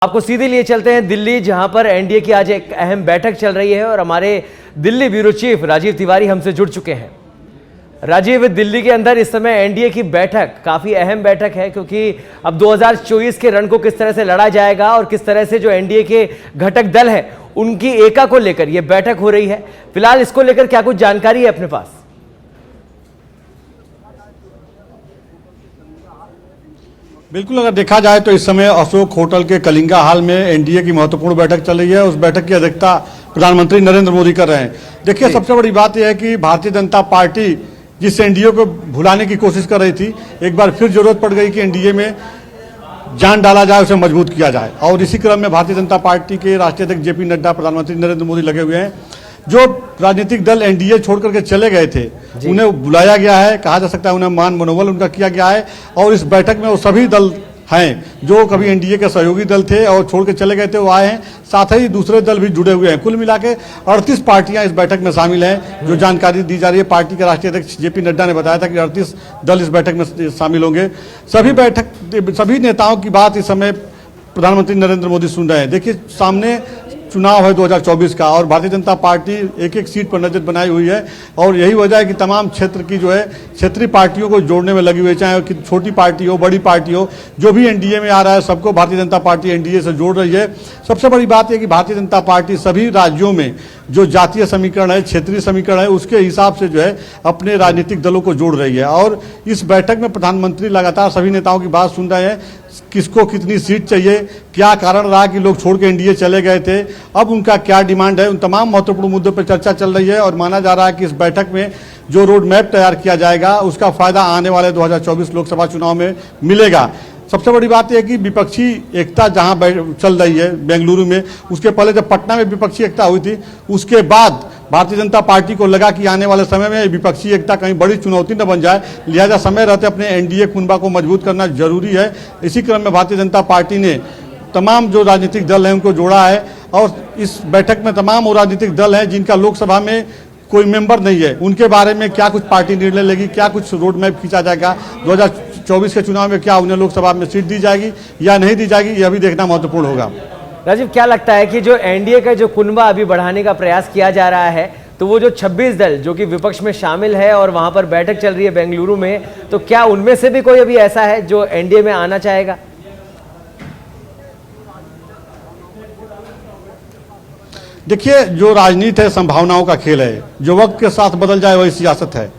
आपको सीधे लिए चलते हैं दिल्ली, जहां पर एनडीए की आज एक अहम बैठक चल रही है और हमारे दिल्ली ब्यूरो चीफ राजीव तिवारी हमसे जुड़ चुके हैं। राजीव, दिल्ली के अंदर इस समय एनडीए की बैठक काफी अहम बैठक है, क्योंकि अब 2024 के रण को किस तरह से लड़ा जाएगा और किस तरह से जो एनडीए के घटक दल है उनकी एका को लेकर यह बैठक हो रही है। फिलहाल इसको लेकर क्या कुछ जानकारी है अपने पास? बिल्कुल, अगर देखा जाए तो इस समय अशोक होटल के कलिंगा हॉल में एनडीए की महत्वपूर्ण बैठक चल रही है। उस बैठक की अध्यक्षता प्रधानमंत्री नरेंद्र मोदी कर रहे हैं। देखिए, सबसे बड़ी बात यह है कि भारतीय जनता पार्टी जिस एनडीए को भुलाने की कोशिश कर रही थी, एक बार फिर जरूरत पड़ गई कि एनडीए में जान डाला जाए, उसे मजबूत किया जाए। और इसी क्रम में भारतीय जनता पार्टी के राष्ट्रीय अध्यक्ष जेपी नड्डा, प्रधानमंत्री नरेंद्र मोदी लगे हुए हैं। जो राजनीतिक दल एनडीए छोड़ करके चले गए थे उन्हें बुलाया गया है, कहा जा सकता है उन्हें मान मनोबल उनका किया गया है। और इस बैठक में वो सभी दल हैं जो कभी एनडीए के सहयोगी दल थे और छोड़ के चले गए थे, वो आए हैं। साथ ही दूसरे दल भी जुड़े हुए हैं। कुल मिला के 38 पार्टियां इस बैठक में शामिल हैं। जो जानकारी दी जा रही है, पार्टी के राष्ट्रीय अध्यक्ष जेपी नड्डा ने बताया था कि 38 दल इस बैठक में शामिल होंगे। सभी नेताओं की बात इस समय प्रधानमंत्री नरेंद्र मोदी सुन रहे हैं। देखिए, सामने चुनाव है 2024 का और भारतीय जनता पार्टी एक एक सीट पर नजर बनाई हुई है। और यही वजह है कि तमाम क्षेत्र की जो है क्षेत्रीय पार्टियों को जोड़ने में लगी हुई है, चाहे कि छोटी पार्टी हो, बड़ी पार्टी हो, जो भी एनडीए में आ रहा है सबको भारतीय जनता पार्टी एनडीए से जोड़ रही है। सबसे बड़ी बात यह कि भारतीय जनता पार्टी सभी राज्यों में जो जातीय समीकरण है, क्षेत्रीय समीकरण है, उसके हिसाब से जो है अपने राजनीतिक दलों को जोड़ रही है। और इस बैठक में प्रधानमंत्री लगातार सभी नेताओं की बात सुन रहे हैं, किसको कितनी सीट चाहिए, क्या कारण रहा कि लोग छोड़ के एनडीए चले गए थे, अब उनका क्या डिमांड है, उन तमाम महत्वपूर्ण मुद्दों पर चर्चा चल रही है। और माना जा रहा है कि इस बैठक में जो रोड मैप तैयार किया जाएगा उसका फायदा आने वाले 2024 लोकसभा चुनाव में मिलेगा। सबसे बड़ी बात यह है कि विपक्षी एकता जहां चल रही है बेंगलुरु में, उसके पहले जब पटना में विपक्षी एकता हुई थी, उसके बाद भारतीय जनता पार्टी को लगा कि आने वाले समय में विपक्षी एकता कहीं बड़ी चुनौती न बन जाए, लिहाजा समय रहते अपने एनडीए कुनबा को मजबूत करना जरूरी है। इसी क्रम में भारतीय जनता पार्टी ने तमाम जो राजनीतिक दल हैं उनको जोड़ा है। और इस बैठक में तमाम वो राजनीतिक दल हैं जिनका लोकसभा में कोई मेंबर नहीं है, उनके बारे में क्या कुछ पार्टी निर्णय लेगी, क्या कुछ रोड मैप खींचा जाएगा, 2024 के चुनाव में क्या उन्हें लोकसभा में सीट दी जाएगी या नहीं दी जाएगी, यह भी देखना महत्वपूर्ण होगा। राजीव, क्या लगता है कि जो एनडीए का जो कुनबा अभी बढ़ाने का प्रयास किया जा रहा है, तो वो जो 26 दल जो कि विपक्ष में शामिल है और वहां पर बैठक चल रही है बेंगलुरु में, तो क्या उनमें से भी कोई अभी ऐसा है जो एनडीए में आना चाहेगा? देखिए, जो राजनीति है संभावनाओं का खेल है, जो वक्त के साथ बदल जाए वही सियासत है।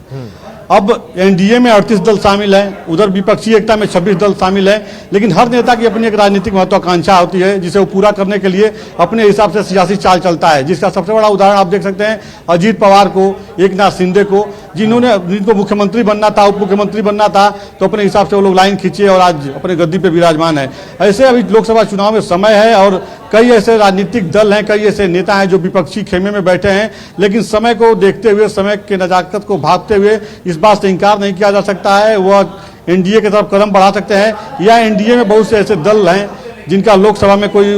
अब एनडीए में 38 दल शामिल हैं, उधर विपक्षी एकता में 26 दल शामिल हैं, लेकिन हर नेता की अपनी एक राजनीतिक महत्वाकांक्षा होती है जिसे वो पूरा करने के लिए अपने हिसाब से सियासी चाल चलता है। जिसका सबसे बड़ा उदाहरण आप देख सकते हैं अजीत पवार को, एकनाथ शिंदे को, जिनको मुख्यमंत्री बनना था, उप मुख्यमंत्री बनना था, तो अपने हिसाब से वो लोग लाइन खींचे और आज अपने गद्दी पे विराजमान है। ऐसे अभी लोकसभा चुनाव में समय है और कई ऐसे राजनीतिक दल हैं, कई ऐसे नेता हैं जो विपक्षी खेमे में बैठे हैं, लेकिन समय को देखते हुए, समय के नजाकत को भागते हुए इस बात से इंकार नहीं किया जा सकता है, वह एनडीए की तरफ कदम बढ़ा सकते हैं। या एनडीए में बहुत से ऐसे दल हैं जिनका लोकसभा में कोई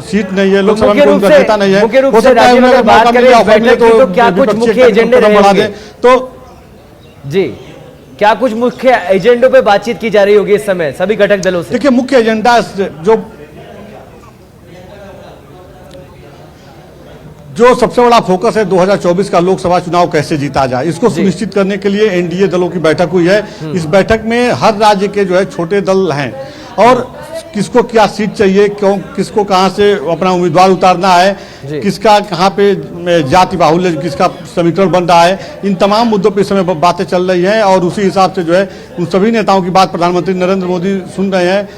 सीट नहीं है, लोकसभा में कोई नेता नहीं है, हो सकता है उन्हें मौका मिले तो क्या कुछ मुख्य एजेंडे बढ़ा दें। तो जी, क्या कुछ मुख्य एजेंडों पे बातचीत की जा रही होगी इस समय सभी घटक दलों से? देखिए, मुख्य एजेंडा जो सबसे बड़ा फोकस है 2024 का लोकसभा चुनाव कैसे जीता जाए, इसको सुनिश्चित करने के लिए एनडीए दलों की बैठक हुई है। इस बैठक में हर राज्य के जो है छोटे दल हैं और किसको क्या सीट चाहिए, क्यों, किसको कहां से अपना उम्मीदवार उतारना है, किसका कहां पे जाति बाहुल्य, किसका समीकरण बन रहा है, इन तमाम मुद्दों पर इस समय बातें चल रही हैं। और उसी हिसाब से जो है उन सभी नेताओं की बात प्रधानमंत्री नरेंद्र मोदी सुन रहे हैं,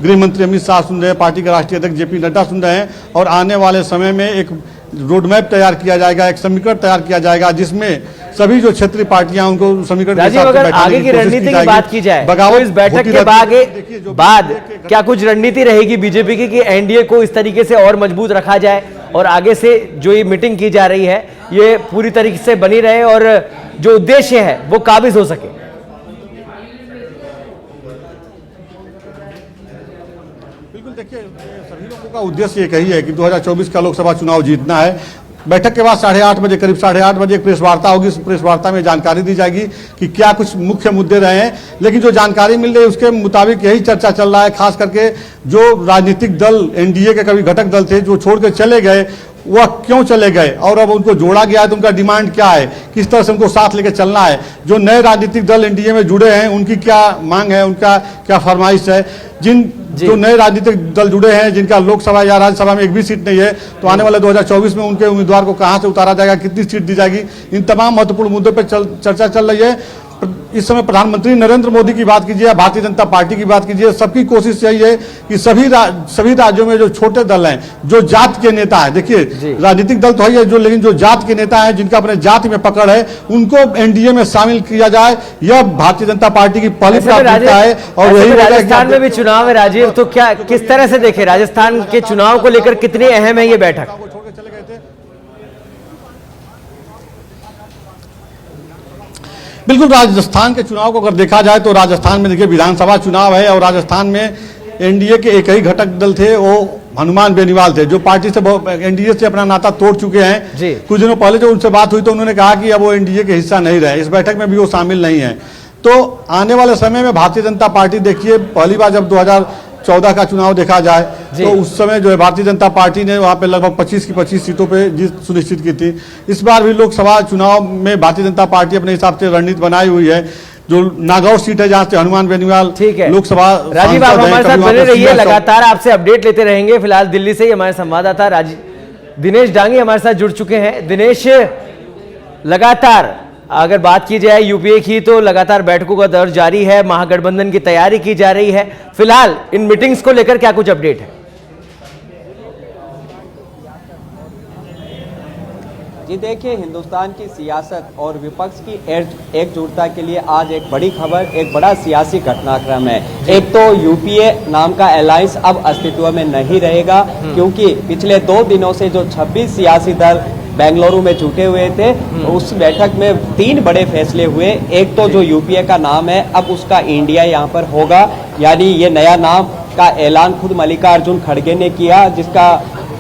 गृह मंत्री अमित शाह सुन रहे हैं, पार्टी के राष्ट्रीय अध्यक्ष जेपी नड्डा सुन रहे हैं। और आने वाले समय में एक रोड मैप तैयार किया जाएगा, एक समीकरण तैयार किया जाएगा जिसमें सभी जो क्षेत्रीय पार्टियां उनको समीकरण के साथ अगर आगे की रणनीति की बात की जाए तो इस बैठक के बाद क्या कुछ रणनीति रहेगी बीजेपी की कि एनडीए को इस तरीके से और मजबूत रखा जाए और आगे से जो ये मीटिंग की जा रही है ये पूरी तरीके से बनी रहे और जो उद्देश्य है वो काबिज हो सके? बिल्कुल, देखिए, सभी लोगों का उद्देश्य एक ही है कि 2024 का लोकसभा चुनाव जीतना है। बैठक के बाद 8:30 बजे, करीब 8:30 बजे एक प्रेस वार्ता होगी। उस प्रेस वार्ता में जानकारी दी जाएगी कि क्या कुछ मुख्य मुद्दे रहे हैं। लेकिन जो जानकारी मिल रही है उसके मुताबिक यही चर्चा चल रहा है, खास करके जो राजनीतिक दल एनडीए के कभी घटक दल थे जो छोड़ के चले गए, वह क्यों चले गए और अब उनको जोड़ा गया है तो उनका डिमांड क्या है, किस तरह से उनको साथ लेकर चलना है। जो नए राजनीतिक दल एनडीए में जुड़े हैं उनकी क्या मांग है, उनका क्या फरमाइश है। जो नए राजनीतिक दल जुड़े हैं जिनका लोकसभा या राज्यसभा में एक भी सीट नहीं है, तो आने वाले 2024 में उनके उम्मीदवार को कहां से उतारा जाएगा, कितनी सीट दी जाएगी, इन तमाम महत्वपूर्ण मुद्दों पर चर्चा चल रही है। इस समय प्रधानमंत्री नरेंद्र मोदी की बात कीजिए, भारतीय जनता पार्टी की बात कीजिए, सबकी कोशिश यही है कि सभी राज्यों में जो छोटे दल हैं, जो जात के नेता है, देखिए राजनीतिक दल तो है जो, लेकिन जो जात के नेता हैं जिनका अपने जाति में पकड़ है, उनको एनडीए में शामिल किया जाए। यह भारतीय जनता पार्टी की पहली प्राथमिकता है। और यही राजस्थान में भी चुनाव है राजीव, तो क्या किस तरह से देखे राजस्थान के चुनाव को लेकर कितनी अहम है ये बैठक? बिल्कुल, राजस्थान के चुनाव को अगर देखा जाए तो राजस्थान में देखिए विधानसभा चुनाव है और राजस्थान में एनडीए के एक ही घटक दल थे, वो हनुमान बेनीवाल थे, जो पार्टी से एनडीए से अपना नाता तोड़ चुके हैं। कुछ दिनों पहले जो उनसे बात हुई तो उन्होंने कहा कि अब वो एनडीए के हिस्सा नहीं रहे, इस बैठक में भी वो शामिल नहीं है। तो आने वाले समय में भारतीय जनता पार्टी देखिए, पहली बार जब 2014 का चुनाव देखा जाए तो उस समय जो है भारतीय जनता पार्टी ने वहां पे लगभग 25 की 25 सीटों पे जीत सुनिश्चित की थी। इस बार भी लोकसभा चुनाव में भारतीय जनता पार्टी अपने हिसाब से रणनीति बनाई हुई है। जो नागौर सीट है जहां से हनुमान बेनीवाल लोकसभा, राजीव आप हमारे साथ बने रहिए, लगातार आपसे अपडेट लेते रहेंगे। फिलहाल दिल्ली से ही हमारे संवाददाता दिनेश डांगी हमारे साथ जुड़ चुके हैं। दिनेश, लगातार अगर बात की जाए यूपीए की तो लगातार बैठकों का दौर जारी है, महागठबंधन की तैयारी की जा रही है। फिलहाल इन मीटिंग्स को लेकर क्या कुछ अपडेट है? जी देखिए, हिंदुस्तान की सियासत और विपक्ष की एकजुटता के लिए आज एक बड़ी खबर, एक बड़ा सियासी घटनाक्रम है। एक तो यूपीए नाम का अलायंस अब अस्तित्व में नहीं रहेगा, क्योंकि पिछले 2 दिनों से जो 26 सियासी दल बेंगलुरु में जुटे हुए थे, उस बैठक में 3 बड़े फैसले हुए। एक तो जो यूपीए का नाम है अब उसका इंडिया यहाँ पर होगा, यानी ये नया नाम का ऐलान खुद मल्लिकार्जुन खड़गे ने किया, जिसका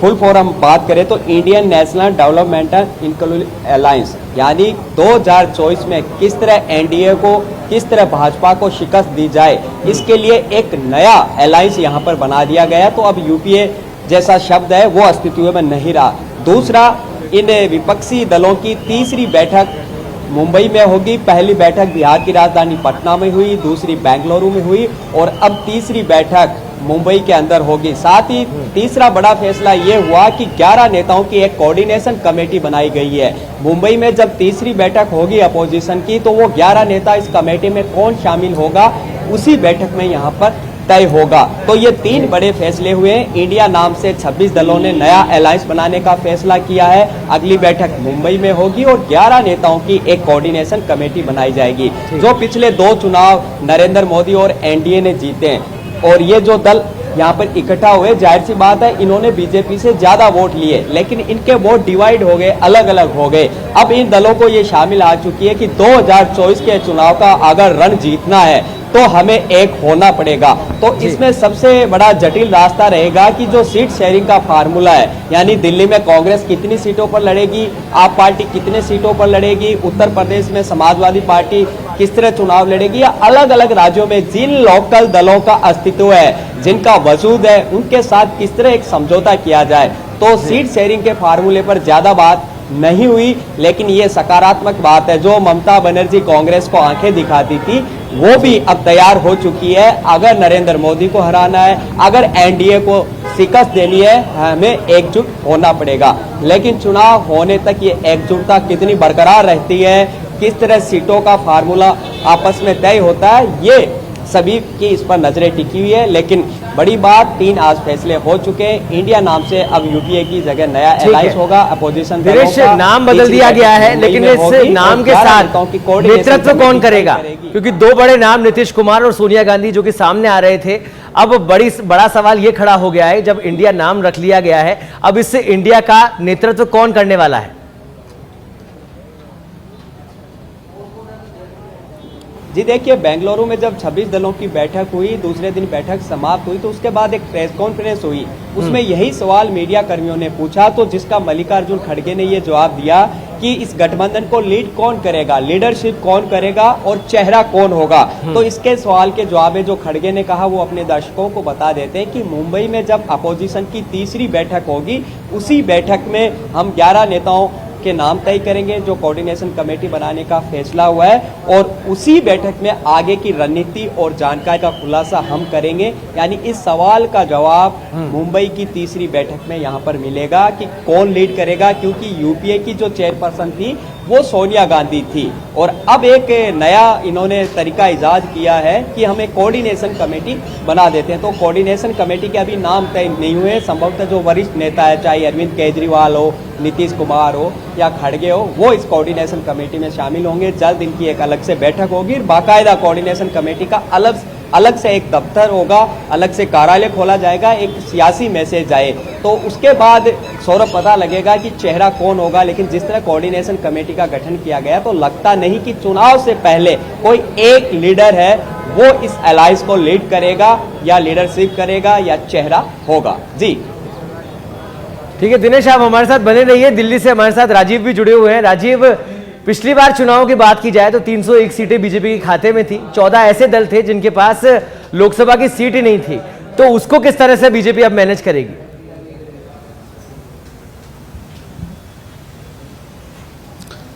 फुल फॉर्म बात करें तो Indian national developmental inclusive alliance. यानी 2024 में किस तरह एनडीए को, किस तरह भाजपा को शिकस्त दी जाए, इसके लिए एक नया अलायंस यहाँ पर बना दिया गया। तो अब यूपीए जैसा शब्द है वो अस्तित्व में नहीं रहा। दूसरा, इन विपक्षी दलों की तीसरी बैठक मुंबई में होगी। पहली बैठक बिहार की राजधानी पटना में हुई, दूसरी बेंगलुरु में हुई और अब तीसरी बैठक मुंबई के अंदर होगी। साथ ही तीसरा बड़ा फैसला ये हुआ कि 11 नेताओं की एक कोऑर्डिनेशन कमेटी बनाई गई है। मुंबई में जब तीसरी बैठक होगी अपोजिशन की, तो वो 11 नेता इस कमेटी में कौन शामिल होगा उसी बैठक में यहाँ पर तय होगा। तो ये 3 बड़े फैसले हुए। इंडिया नाम से 26 दलों ने नया अलायंस बनाने का फैसला किया है। अगली बैठक मुंबई में होगी और 11 नेताओं की एक कोऑर्डिनेशन कमेटी बनाई जाएगी। जो पिछले 2 चुनाव नरेंद्र मोदी और एनडीए ने जीते हैं, और ये जो दल यहाँ पर इकट्ठा हुए, जाहिर सी बात है इन्होंने बीजेपी से ज्यादा वोट लिए, लेकिन इनके वोट डिवाइड हो गए, अलग अलग हो गए। अब इन दलों को ये शामिल आ चुकी है कि 2024 के चुनाव का अगर रण जीतना है तो हमें एक होना पड़ेगा। तो इसमें सबसे बड़ा जटिल रास्ता रहेगा कि जो सीट शेयरिंग का फार्मूला है, यानी दिल्ली में कांग्रेस कितनी सीटों पर लड़ेगी, आप पार्टी कितने सीटों पर लड़ेगी, उत्तर प्रदेश में समाजवादी पार्टी किस तरह चुनाव लड़ेगी, या अलग अलग राज्यों में जिन लोकल दलों का अस्तित्व है, जिनका वजूद है, उनके साथ किस तरह एक समझौता किया जाए। तो सीट शेयरिंग के फार्मूले पर ज्यादा बात नहीं हुई, लेकिन ये सकारात्मक बात है। जो ममता बनर्जी कांग्रेस को आंखें दिखाती थी, वो भी अब तैयार हो चुकी है। अगर नरेंद्र मोदी को हराना है, अगर एनडीए को शिकस्त देनी है, हमें एकजुट होना पड़ेगा। लेकिन चुनाव होने तक ये एकजुटता कितनी बरकरार रहती है, किस तरह सीटों का फार्मूला आपस में तय होता है, ये सभी की इस पर नजरें टिकी हुई है। लेकिन बड़ी बात, 3 आज फैसले हो चुके हैं। इंडिया नाम से अब यूपीए की जगह नया अलायंस होगा। अपोजिशन नाम बदल दिया गया है, लेकिन इस नाम के साथ नेतृत्व कौन करेगा? क्योंकि 2 बड़े नाम नीतीश कुमार और सोनिया गांधी जो कि सामने आ रहे थे, अब बड़ा सवाल ये खड़ा हो गया है, जब इंडिया नाम रख लिया गया है, अब इससे इंडिया का नेतृत्व कौन करने वाला है? जी देखिए, बेंगलुरु में जब 26 दलों की बैठक हुई, दूसरे दिन बैठक समाप्त हुई, तो उसके बाद एक प्रेस कॉन्फ्रेंस हुई। उसमें यही सवाल मीडिया कर्मियों ने पूछा, तो जिसका मल्लिकार्जुन खड़गे ने ये जवाब दिया कि इस गठबंधन को लीड कौन करेगा, लीडरशिप कौन करेगा और चेहरा कौन होगा। तो इसके सवाल के जवाब में जो खड़गे ने कहा वो अपने दर्शकों को बता देते हैं कि मुंबई में जब अपोजिशन की तीसरी बैठक होगी, उसी बैठक में हम 11 नेताओं के नाम तय करेंगे जो कोऑर्डिनेशन कमेटी बनाने का फैसला हुआ है, और उसी बैठक में आगे की रणनीति और जानकारी का खुलासा हम करेंगे। यानी इस सवाल का जवाब मुंबई की तीसरी बैठक में यहाँ पर मिलेगा कि कौन लीड करेगा, क्योंकि यूपीए की जो चेयरपर्सन थी वो सोनिया गांधी थी, और अब एक नया इन्होंने तरीका इजाद किया है कि हम एक कोऑर्डिनेशन कमेटी बना देते हैं। तो कोऑर्डिनेशन कमेटी के अभी नाम तय नहीं हुए, संभवतः जो वरिष्ठ नेता है, चाहे अरविंद केजरीवाल हो, नीतीश कुमार हो या खड़गे हो, वो इस कोऑर्डिनेशन कमेटी में शामिल होंगे। जल्द इनकी एक अलग से बैठक होगी, बाकायदा कोऑर्डिनेशन कमेटी का अलग से एक दफ्तर होगा, अलग से कार्यालय खोला जाएगा, एक सियासी मैसेज आए तो उसके बाद सौरभ पता लगेगा कि चेहरा कौन होगा। लेकिन जिस तरह कोऑर्डिनेशन कमेटी का गठन किया गया तो लगता नहीं कि चुनाव से पहले कोई एक लीडर है वो इस अलायंस को लीड करेगा या लीडरशिप करेगा या चेहरा होगा। जी ठीक है दिनेश, आप हमारे साथ बने रहिए। दिल्ली से हमारे साथ राजीव भी जुड़े हुए हैं। राजीव, पिछली बार चुनाव की बात की जाए तो 301 सीटें बीजेपी के खाते में थी, 14 ऐसे दल थे जिनके पास लोकसभा की सीट ही नहीं थी, तो उसको किस तरह से बीजेपी अब मैनेज करेगी?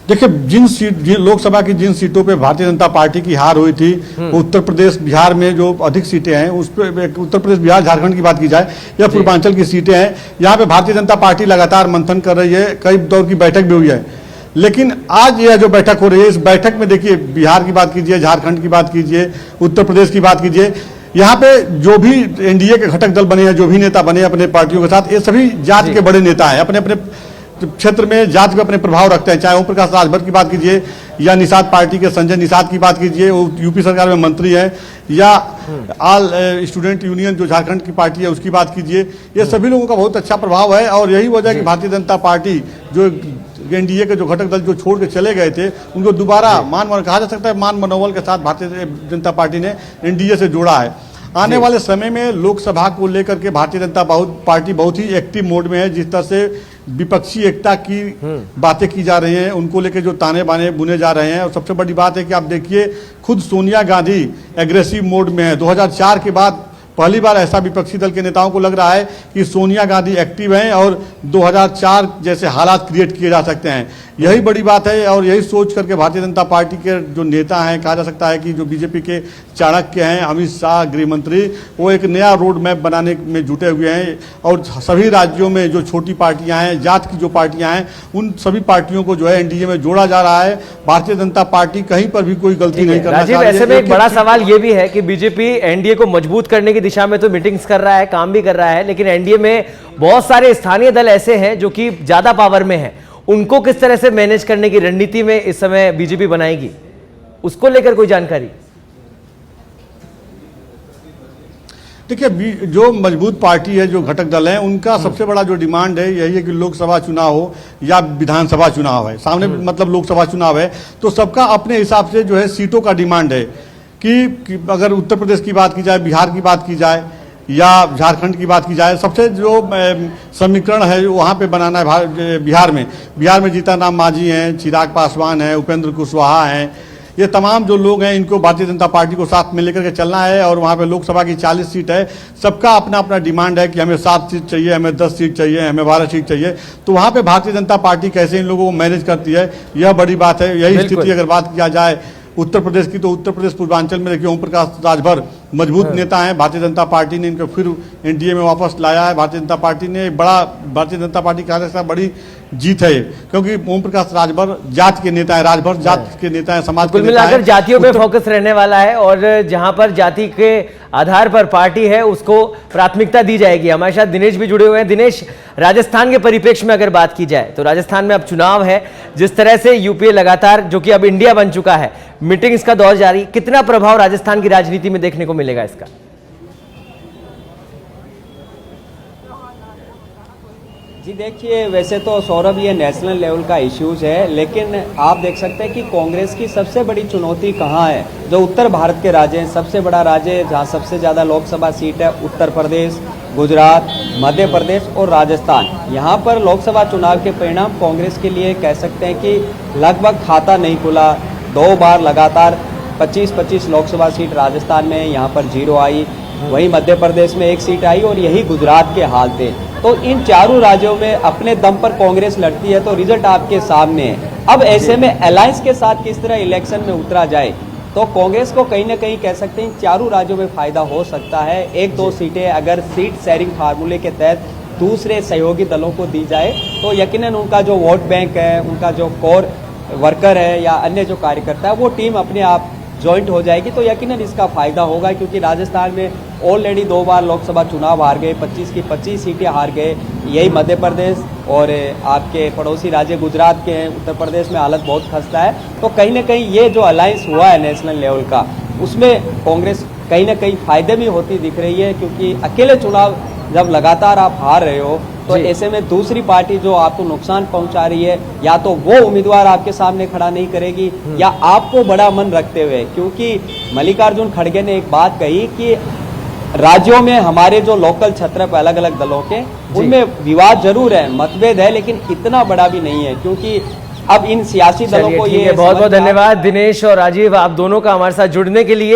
देखिए, लोकसभा की जिन सीटों पे भारतीय जनता पार्टी की हार हुई थी, उत्तर प्रदेश बिहार में जो अधिक सीटें हैं उस पर, उत्तर प्रदेश बिहार झारखंड की बात की जाए या पूर्वांचल की सीटें हैं, यहाँ पे भारतीय जनता पार्टी लगातार मंथन कर रही है, कई दौर की बैठक भी हुई है। लेकिन आज यह जो बैठक हो रही है, इस बैठक में देखिए बिहार की बात कीजिए, झारखंड की बात कीजिए, उत्तर प्रदेश की बात कीजिए, यहाँ पे जो भी एनडीए के घटक दल बने हैं, जो भी नेता बने अपने पार्टियों के साथ, ये सभी जाति के बड़े नेता हैं, अपने अपने क्षेत्र में जाति पे अपने प्रभाव रखते हैं। चाहे ओम प्रकाश राजभर की बात कीजिए या निषाद पार्टी के संजय निषाद की बात कीजिए, वो यूपी सरकार में मंत्री हैं, या ऑल स्टूडेंट यूनियन जो झारखंड की पार्टी है उसकी बात कीजिए, ये सभी लोगों का बहुत अच्छा प्रभाव है। और यही वजह है कि भारतीय जनता पार्टी जो एनडीए के जो घटक दल जो छोड़ के चले गए थे उनको दोबारा कहा जा सकता है मान मनोबल के साथ भारतीय जनता पार्टी ने एनडीए से जोड़ा है। आने वाले समय में लोकसभा को लेकर के भारतीय जनता पार्टी बहुत ही एक्टिव मोड में है। जिस तरह से विपक्षी एकता की बातें की जा रही हैं, उनको लेकर जो ताने बाने बुने जा रहे हैं, और सबसे बड़ी बात है कि आप देखिए खुद सोनिया गांधी एग्रेसिव मोड में है। 2004 के बाद पहली बार ऐसा विपक्षी दल के नेताओं को लग रहा है कि सोनिया गांधी एक्टिव हैं और 2004 जैसे हालात क्रिएट किए जा सकते हैं। यही बड़ी बात है, और यही सोच करके भारतीय जनता पार्टी के जो नेता हैं, कहा जा सकता है कि जो बीजेपी के चाणक्य हैं, अमित शाह गृह मंत्री, वो एक नया रोड मैप बनाने में जुटे हुए हैं। और सभी राज्यों में जो छोटी पार्टियां हैं, जात की जो पार्टियां हैं, उन सभी पार्टियों को जो है एनडीए में जोड़ा जा रहा है। भारतीय जनता पार्टी कहीं पर भी कोई गलती नहीं करना चाह रही है। ऐसे में एक बड़ा सवाल ये भी है कि बीजेपी एनडीए को मजबूत करने की दिशा में तो मीटिंग्स कर रहा है, काम भी कर रहा है, लेकिन एनडीए में बहुत सारे स्थानीय दल ऐसे हैं जो कि ज्यादा पावर में हैं। उनको किस तरह से मैनेज करने की रणनीति में इस समय बीजेपी बनाएगी, उसको लेकर कोई जानकारी? देखिए, जो मजबूत पार्टी है, जो घटक दल हैं, उनका सबसे बड़ा जो डिमांड है यही है कि लोकसभा चुनाव हो या विधानसभा चुनाव है, सामने मतलब लोकसभा चुनाव है तो सबका अपने हिसाब से जो है सीटों का डिमांड है कि अगर उत्तर प्रदेश की बात की जाए, बिहार की बात की जाए या झारखंड की बात की जाए, सबसे जो समीकरण है वहाँ पे बनाना है बिहार में जीतन राम मांझी हैं, चिराग पासवान हैं, उपेंद्र कुशवाहा हैं, ये तमाम जो लोग हैं इनको भारतीय जनता पार्टी को साथ में लेकर के चलना है। और वहाँ पे लोकसभा की 40 सीट है, सबका अपना अपना डिमांड है कि हमें 7 सीट चाहिए, हमें 10 सीट चाहिए, हमें 12 सीट चाहिए। तो वहाँ पे भारतीय जनता पार्टी कैसे इन लोगों को मैनेज करती है, यह बड़ी बात है। यही स्थिति अगर बात किया जाए उत्तर प्रदेश की, तो उत्तर प्रदेश पूर्वांचल में देखिए ओम प्रकाश राजभर मजबूत नेता हैं। भारतीय जनता पार्टी ने इनको फिर एनडीए में वापस लाया है। भारतीय जनता पार्टी ने भारतीय जनता पार्टी का बड़ी जीत है, क्योंकि ओम प्रकाश राजभर जात के नेता है, राजभर जात के नेता है, समाज के नेता है। कुल मिलाकर जातियों पे फोकस रहने वाला है, और जहां पर जाति के आधार पर पार्टी है उसको प्राथमिकता दी जाएगी। हमारे साथ दिनेश भी जुड़े हुए हैं। दिनेश, राजस्थान के परिप्रेक्ष्य में अगर बात की जाए तो राजस्थान में अब चुनाव है, जिस तरह से यूपीए लगातार, जो कि अब इंडिया बन चुका है, मीटिंग्स का दौर जारी, कितना प्रभाव राजस्थान की राजनीति में देखने को मिलेगा इसका? जी देखिए, वैसे तो सौरभ ये नेशनल लेवल का इश्यूज है, लेकिन आप देख सकते हैं कि कांग्रेस की सबसे बड़ी चुनौती कहाँ है। जो उत्तर भारत के राज्य हैं, सबसे बड़ा राज्य है जहाँ सबसे ज़्यादा लोकसभा सीट है, उत्तर प्रदेश, गुजरात, मध्य प्रदेश और राजस्थान। यहाँ पर लोकसभा चुनाव के परिणाम कांग्रेस के लिए कह सकते हैं कि लगभग खाता नहीं खुला। 2 बार लगातार 25-25 लोकसभा सीट राजस्थान में, यहाँ पर 0 आई। वहीं मध्य प्रदेश में 1 सीट आई और यही गुजरात के हाल थे। तो इन चारों राज्यों में अपने दम पर कांग्रेस लड़ती है, तो रिजल्ट आपके सामने है। अब ऐसे में अलायंस के साथ किस तरह इलेक्शन में उतरा जाए, तो कांग्रेस को कहीं ना कहीं कह सकते हैं इन चारों राज्यों में फायदा हो सकता है। 1-2 सीटें अगर सीट शेयरिंग फार्मूले के तहत दूसरे सहयोगी दलों को दी जाए, तो यकीनन उनका जो वोट बैंक है, उनका जो कोर वर्कर है या अन्य जो कार्यकर्ता है, वो टीम अपने आप जॉइंट हो जाएगी, तो यकीनन इसका फायदा होगा। क्योंकि राजस्थान में ऑलरेडी 2 बार लोकसभा चुनाव हार गए, 25 की 25 सीटें हार गए। यही मध्य प्रदेश और आपके पड़ोसी राज्य गुजरात के हैं। उत्तर प्रदेश में हालत बहुत खस्ता है। तो कहीं ना कहीं ये जो अलायंस हुआ है नेशनल लेवल का, उसमें कांग्रेस कहीं ना कहीं फायदे में होती दिख रही है। क्योंकि अकेले चुनाव जब लगातार आप हार रहे हो, तो ऐसे में दूसरी पार्टी जो आपको नुकसान पहुंचा रही है, या तो वो उम्मीदवार आपके सामने खड़ा नहीं करेगी या आपको बड़ा मन रखते हुए। क्योंकि मल्लिकार्जुन खड़गे ने एक बात कही कि राज्यों में हमारे जो लोकल छत्रप अलग अलग दलों के, उनमें विवाद जरूर है, मतभेद है, लेकिन इतना बड़ा भी नहीं है। क्योंकि अब इन सियासी दलों को ये बहुत बहुत धन्यवाद दिनेश और राजीव, आप दोनों का हमारे साथ जुड़ने के लिए।